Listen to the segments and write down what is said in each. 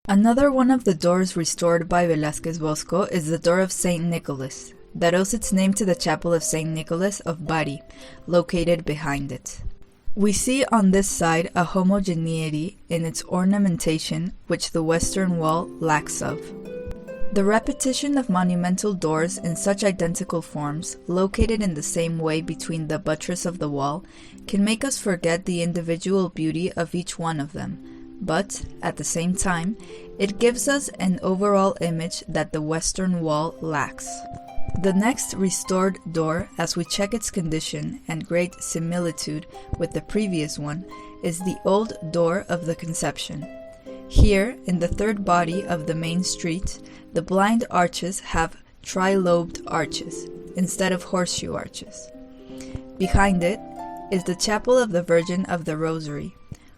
Another one of the doors restored by Velázquez Bosco is the door of St. Nicholas, that owes its name to the chapel of St. Nicholas of Bari, located behind it. We see on this side a homogeneity in its ornamentation which the western wall lacks of. The repetition of monumental doors in such identical forms, located in the same way between the buttress of the wall, can make us forget the individual beauty of each one of them. But, at the same time, it gives us an overall image that the western wall lacks. The next restored door, as we check its condition and great similitude with the previous one, is the old door of the Conception. Here, in the third body of the main street, the blind arches have tri-lobed arches, instead of horseshoe arches. Behind it is the chapel of the Virgin of the Rosary,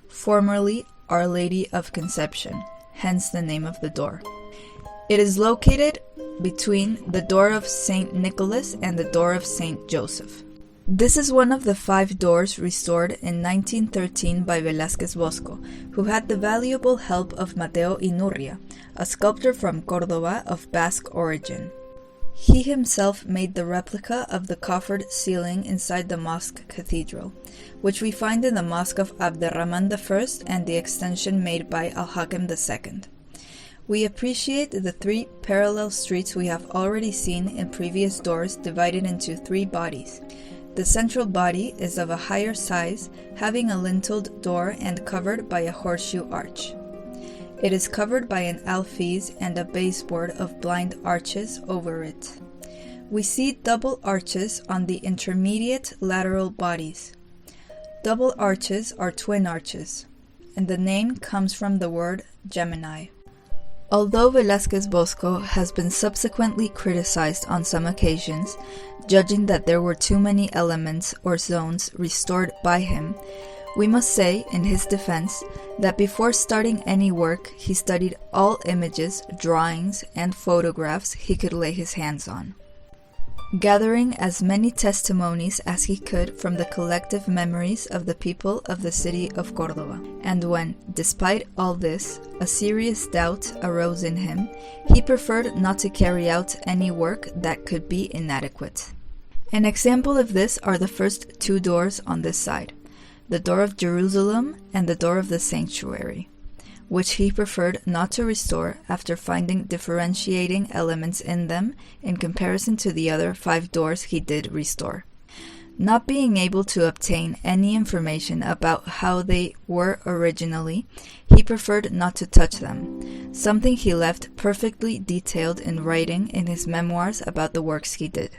formerly Our Lady of Conception, hence the name of the door. It is located between the door of St. Nicholas and the door of St. Joseph. This is one of the 5 doors restored in 1913 by Velázquez Bosco, who had the valuable help of Mateo Inurria, a sculptor from Córdoba of Basque origin. He himself made the replica of the coffered ceiling inside the mosque cathedral, which we find in the mosque of Abderrahman I and the extension made by Al-Hakem II. We appreciate the 3 parallel streets we have already seen in previous doors divided into 3 bodies. The central body is of a higher size, having a linteled door and covered by a horseshoe arch. It is covered by an alfiz and a baseboard of blind arches over it. We see double arches on the intermediate lateral bodies. Double arches are twin arches, and the name comes from the word Gemini. Although Velázquez Bosco has been subsequently criticized on some occasions, judging that there were too many elements or zones restored by him, we must say, in his defense, that before starting any work, he studied all images, drawings, and photographs he could lay his hands on, gathering as many testimonies as he could from the collective memories of the people of the city of Córdoba. And when, despite all this, a serious doubt arose in him, he preferred not to carry out any work that could be inadequate. An example of this are the first 2 doors on this side, the door of Jerusalem and the door of the sanctuary, which he preferred not to restore after finding differentiating elements in them in comparison to the other 5 doors he did restore. Not being able to obtain any information about how they were originally, he preferred not to touch them, something he left perfectly detailed in writing in his memoirs about the works he did.